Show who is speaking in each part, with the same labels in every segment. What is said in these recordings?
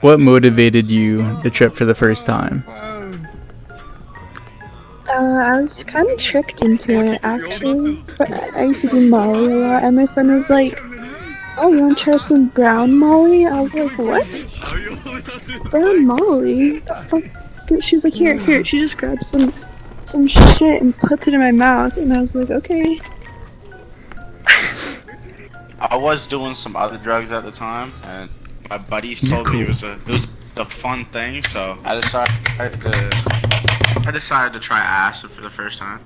Speaker 1: What motivated you the trip for the first time?
Speaker 2: I was kind of tricked into it, actually. I used to do Molly a lot, and my friend was like, "Oh, you want to try some brown Molly?" I was like, "What? Brown Molly? The fuck?" She's like, "Here, here." She just grabbed some shit and puts it in my mouth, and I was like, "Okay."
Speaker 3: I was doing some other drugs at the time, and my buddies told me it was a fun thing, so I decided to try acid for the first time.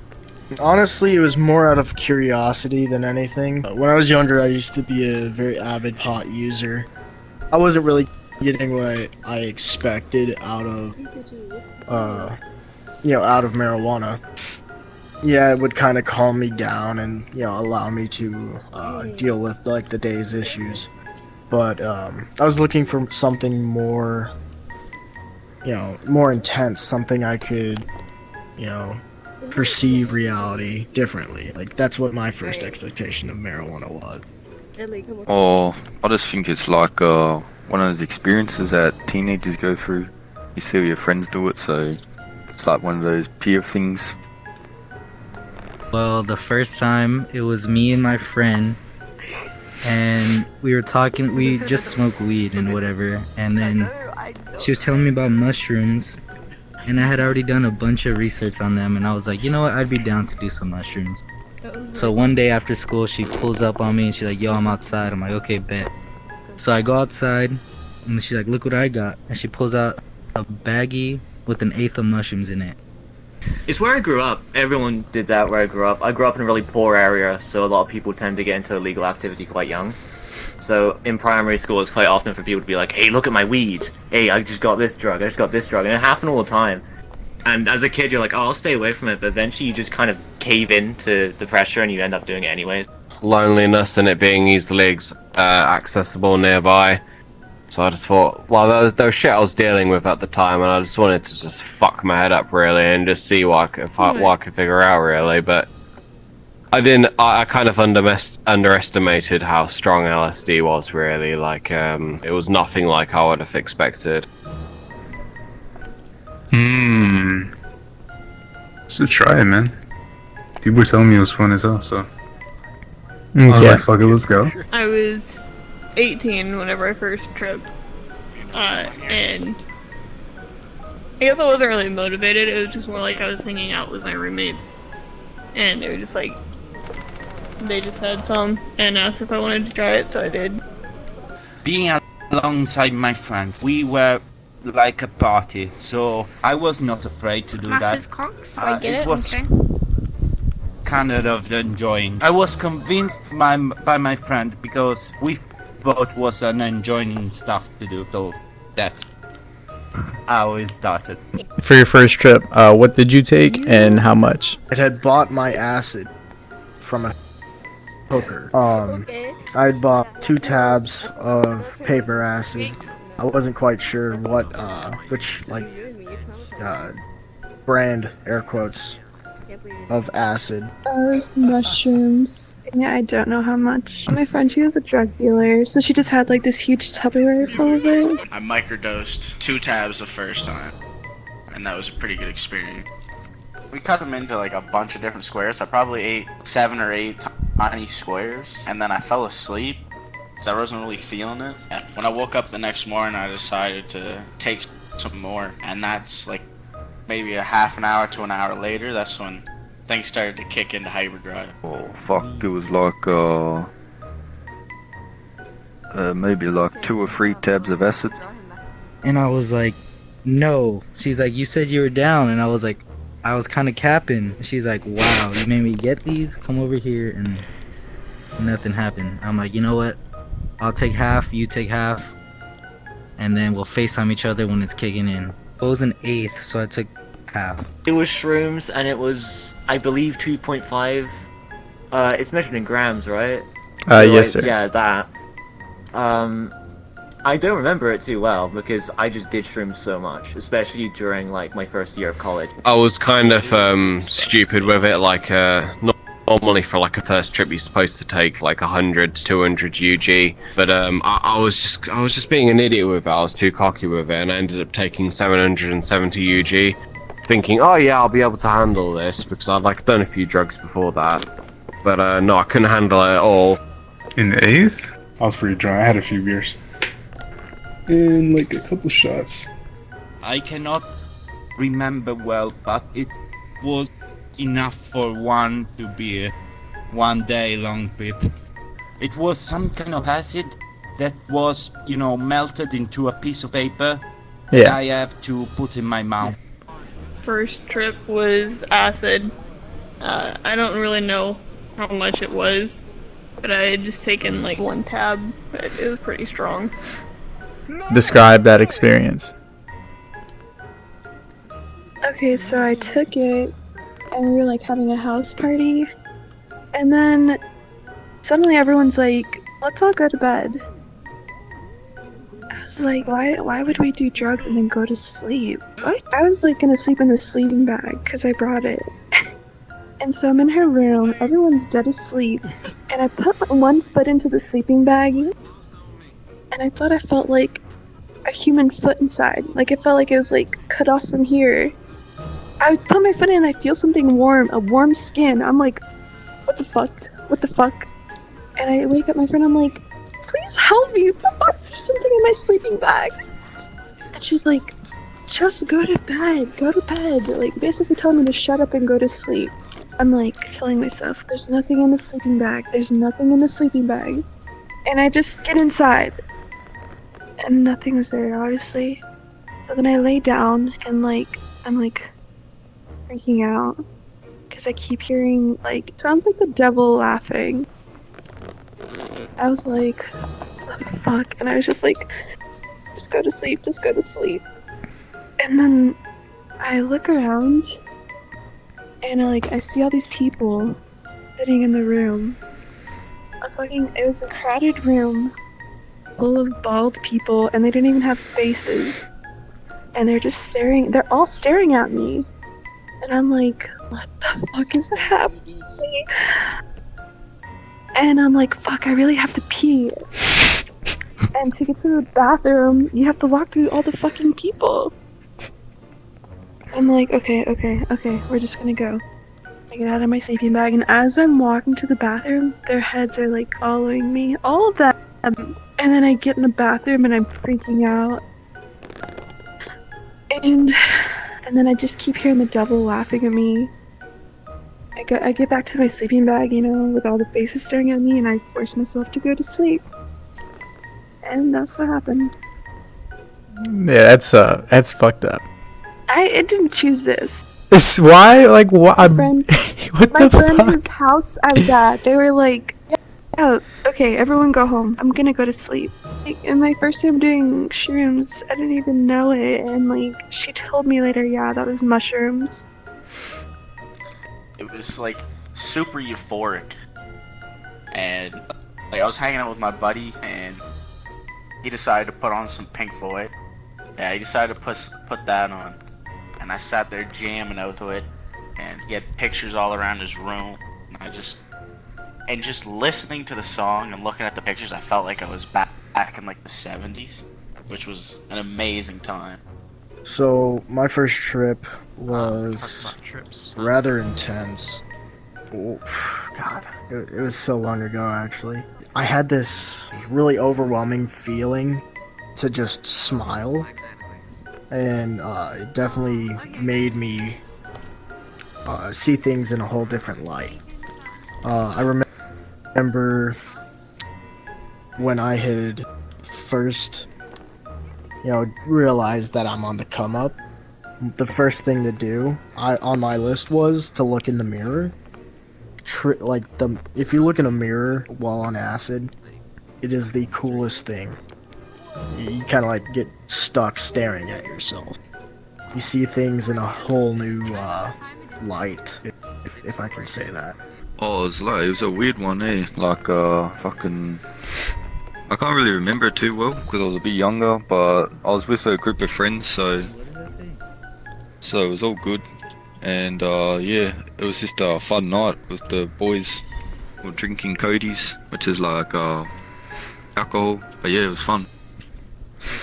Speaker 4: Honestly, it was more out of curiosity than anything. When I was younger, I used to be a very avid pot user. I wasn't really getting what I expected out of, out of marijuana. Yeah, it would kind of calm me down and, allow me to deal with, like, the day's issues. But, I was looking for something more, more intense, something I could, perceive reality differently. Like, that's what my first expectation of marijuana was.
Speaker 5: Oh, I just think it's like one of those experiences that teenagers go through. You see all your friends do it, so it's like one of those peer things.
Speaker 6: Well, the first time it was me and my friend, and we were talking. We just smoked weed and whatever, and then she was telling me about mushrooms, and I had already done a bunch of research on them, and I was like, you know what, I'd be down to do some mushrooms. So one day after school, she pulls up on me and she's like, "Yo, I'm outside." I'm like, "Okay, bet." So I go outside, and she's like, "Look what I got," and she pulls out a baggie with an eighth of mushrooms in it.
Speaker 7: It's where I grew up. Everyone did that where I grew up. I grew up in a really poor area, so a lot of people tend to get into illegal activity quite young. So in primary school, it's quite often for people to be like, "Hey, look at my weed. Hey, I just got this drug. I just got this drug," and it happened all the time. And as a kid, you're like, "Oh, I'll stay away from it," but eventually you just kind of cave in to the pressure, and you end up doing it anyways.
Speaker 8: Loneliness and it being easily accessible nearby. So I just thought, well, there was shit I was dealing with at the time, and I just wanted to just fuck my head up really and just see what I could figure out really. But I didn't. I kind of underestimated how strong LSD was really. Like, it was nothing like I would have expected.
Speaker 9: Just try it, man. People were telling me it was fun as hell, so I was like, fuck it, let's go.
Speaker 10: I was 18 whenever I first tripped, and I guess I wasn't really motivated. It was just more like I was hanging out with my roommates, and it was just like they just had some and asked if I wanted to try it, so I did.
Speaker 11: Being alongside my friends, we were like a party, so I was not afraid to do
Speaker 10: Massive
Speaker 11: that.
Speaker 10: cocks, I get it,
Speaker 11: was
Speaker 10: okay.
Speaker 11: Kind of enjoying. I was convinced by my friend because we thought was an enjoying stuff to do, so that's how it started.
Speaker 1: For your first trip, what did you take and how much?
Speaker 4: I had bought my acid from a hooker. I had bought 2 tabs of paper acid. I wasn't quite sure what, which, like, brand, air quotes, of acid.
Speaker 2: Mushrooms. Yeah, I don't know how much. My friend, she was a drug dealer, so she just had like this huge Tupperware full of it.
Speaker 3: I microdosed 2 tabs the first time, and that was a pretty good experience. We cut them into like a bunch of different squares. I probably ate 7 or 8 tiny squares, and then I fell asleep because I wasn't really feeling it. And when I woke up the next morning, I decided to take some more, and that's like maybe a half an hour to an hour later. That's when things started to kick into hyperdrive.
Speaker 5: Oh fuck, it was like maybe like 2 or 3 tabs of acid.
Speaker 6: And I was like, no. She's like, you said you were down. And I was like, I was kind of capping. She's like, wow, you made me get these? Come over here. And nothing happened. I'm like, you know what? I'll take half, you take half. And then we'll FaceTime each other when it's kicking in. It was an eighth, so I took half.
Speaker 7: It was shrooms, and it was, I believe, 2.5. It's measured in grams, right?
Speaker 1: Yes, sir.
Speaker 7: Yeah, that. I don't remember it too well because I just did shrooms so much, especially during like my first year of college.
Speaker 8: I was kind of stupid with it, like normally for like a first trip you're supposed to take like 100 to 200 UG, but I was just being an idiot with it. I was too cocky with it, and I ended up taking 770 UG, thinking, oh yeah, I'll be able to handle this because I'd like done a few drugs before that, but no, I couldn't handle it at all.
Speaker 9: In the 8th, I was pretty drunk. I had a few beers and like a couple shots.
Speaker 11: I cannot remember well, but it was enough for one to be a 1 day long trip. It was some kind of acid that was, you know, melted into a piece of paper that I have to put in my mouth.
Speaker 10: First trip was acid. I don't really know how much it was, but I had just taken like 1 tab. It was pretty strong.
Speaker 1: Describe that experience.
Speaker 2: Okay, so I took it, and we were like having a house party, and then suddenly everyone's like, let's all go to bed. I was like, why would we do drugs and then go to sleep? What? I was like gonna sleep in the sleeping bag because I brought it. And so I'm in her room, everyone's dead asleep, and I put one foot into the sleeping bag, and I thought I felt like a human foot inside. Like it felt like it was like cut off from here. I put my foot in and I feel something warm, a warm skin. I'm like, what the fuck? What the fuck? And I wake up my friend, I'm like, please help me, what the fuck? There's something in my sleeping bag. And she's like, just go to bed, like basically telling me to shut up and go to sleep. I'm like telling myself, there's nothing in the sleeping bag, And I just get inside, and nothing was there, obviously. So then I lay down, and like, I'm like freaking out, because I keep hearing, like, it sounds like the devil laughing. I was like, what the fuck? And I was just like, just go to sleep. And then I look around, and I see all these people sitting in the room. It was a crowded room full of bald people, and they didn't even have faces. And they're all staring at me. And I'm like, what the fuck is happening? And I'm like, fuck, I really have to pee. And to get to the bathroom, you have to walk through all the fucking people. I'm like, okay, we're just gonna go. I get out of my sleeping bag, and as I'm walking to the bathroom, their heads are like following me, all of them. And then I get in the bathroom and I'm freaking out. And then I just keep hearing the devil laughing at me. I get back to my sleeping bag, you know, with all the faces staring at me, and I force myself to go to sleep. And that's what happened.
Speaker 1: Yeah, that's fucked up.
Speaker 2: I didn't choose this.
Speaker 1: Why? Like, what?
Speaker 2: My friend whose house I was at, they were like, yeah, okay, everyone go home. I'm gonna go to sleep. Like, in my first time doing shrooms, I didn't even know it, and like, she told me later, yeah, that was mushrooms.
Speaker 3: It was like super euphoric, and like I was hanging out with my buddy, and he decided to put on some Pink Floyd. Yeah, he decided to put that on, and I sat there jamming out to it, and he had pictures all around his room, and just listening to the song and looking at the pictures, I felt like I was back in like the 70s, which was an amazing time.
Speaker 4: So my first trip was rather intense. Oh, God, it was so long ago actually. I had this really overwhelming feeling to just smile, and it definitely made me see things in a whole different light. I remember when I had first, realized that I'm on the come up. The first thing to do on my list was to look in the mirror. If you look in a mirror while on acid, it is the coolest thing. You kind of get stuck staring at yourself. You see things in a whole new light, if I can say that.
Speaker 5: Oh, it was a weird one, eh? I can't really remember it too well because I was a bit younger, but I was with a group of friends, so it was all good. and yeah, it was just a fun night with the boys. We were drinking Cody's, which is like alcohol, but yeah, it was fun.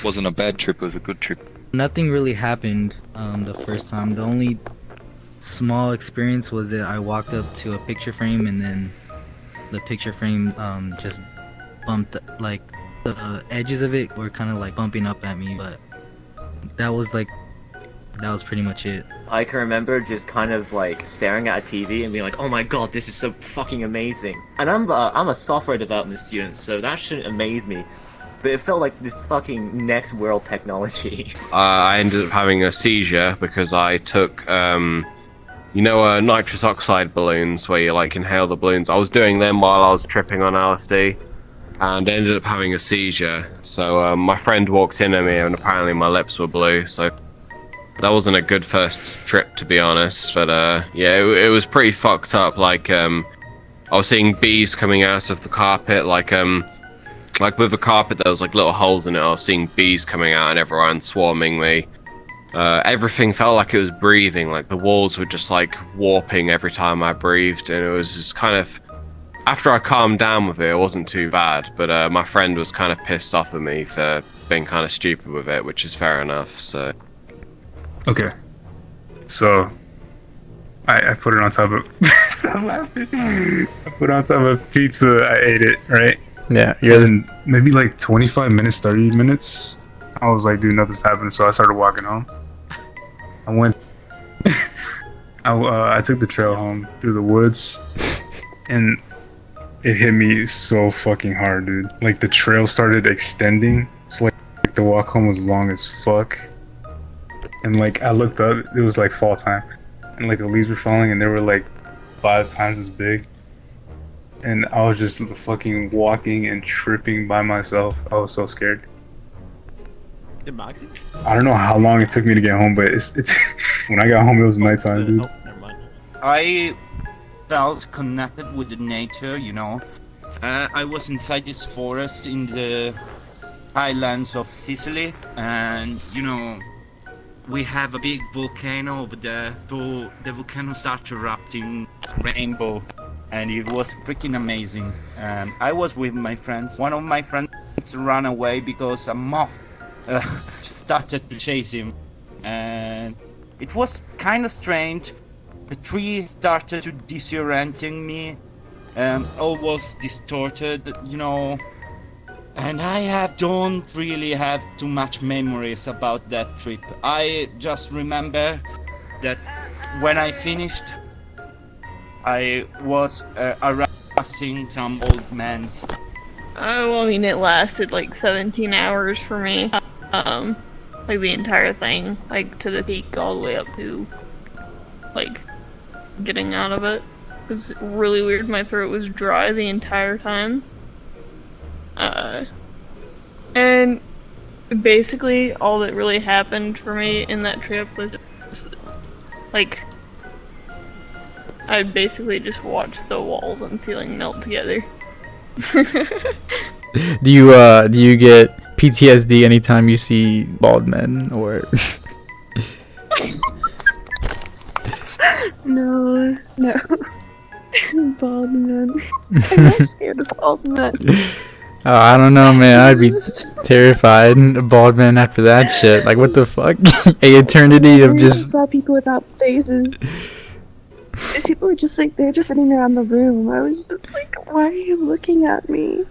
Speaker 5: Wasn't a bad trip, it was a good trip.
Speaker 6: Nothing really happened the first time. The only small experience was that I walked up to a picture frame and then the picture frame just bumped, like the edges of it were kind of like bumping up at me, but that was pretty much it.
Speaker 7: I can remember just kind of like staring at a TV and being like, oh my god, this is so fucking amazing. And I'm a software development student, so that shouldn't amaze me. But it felt like this fucking next world technology.
Speaker 8: I ended up having a seizure because I took, nitrous oxide balloons where you like inhale the balloons. I was doing them while I was tripping on LSD and ended up having a seizure. So my friend walked in at me and apparently my lips were blue. So that wasn't a good first trip, to be honest. But yeah, it was pretty fucked up. Like I was seeing bees coming out of the carpet, like with the carpet there was like little holes in it. I was seeing bees coming out and everyone swarming me. Everything felt like it was breathing, like the walls were just like warping every time I breathed, and it was just kind of, after I calmed down with it, it wasn't too bad, but my friend was kind of pissed off at me for being kind of stupid with it, which is fair enough. So
Speaker 9: Okay. So I put it on top of stop laughing. I put it on top of pizza, I ate it, right?
Speaker 1: Yeah,
Speaker 9: and maybe like 25 minutes, 30 minutes, I was like, dude, nothing's happening, so I started walking home. I went I took the trail home through the woods, and it hit me so fucking hard, dude. Like the trail started extending, so like the walk home was long as fuck. And like I looked up, it was like fall time, and like the leaves were falling, and they were like 5 times as big. And I was just fucking walking and tripping by myself. I was so scared.
Speaker 12: Did Moxie?
Speaker 9: I don't know how long it took me to get home, but it's when I got home, it was nighttime, dude.
Speaker 12: Oh, never mind.
Speaker 11: I felt connected with the nature, you know. I was inside this forest in the highlands of Sicily, and you know, we have a big volcano over there, so the volcano started erupting rainbow, and it was freaking amazing. I was with my friends. One of my friends ran away because a moth started to chase him, and it was kind of strange. The tree started to disorienting me, all was distorted, you know. And I don't really have too much memories about that trip. I just remember that when I finished, I was harassing some old men.
Speaker 10: Oh, I mean, it lasted like 17 hours for me. Like the entire thing, like to the peak all the way up to, like, getting out of it. It was really weird, my throat was dry the entire time. And basically all that really happened for me in that trip was just, like, I basically just watched the walls and ceiling melt together.
Speaker 1: Do you get PTSD anytime you see bald men, or?
Speaker 2: No. Bald men. I'm not scared of bald men.
Speaker 1: Oh, I don't know, man. I'd be terrified. A bald man after that shit. Like, what the fuck? A eternity of just.
Speaker 2: I saw people without faces. People were just like, they're just sitting around the room. I was just like, why are you looking at me?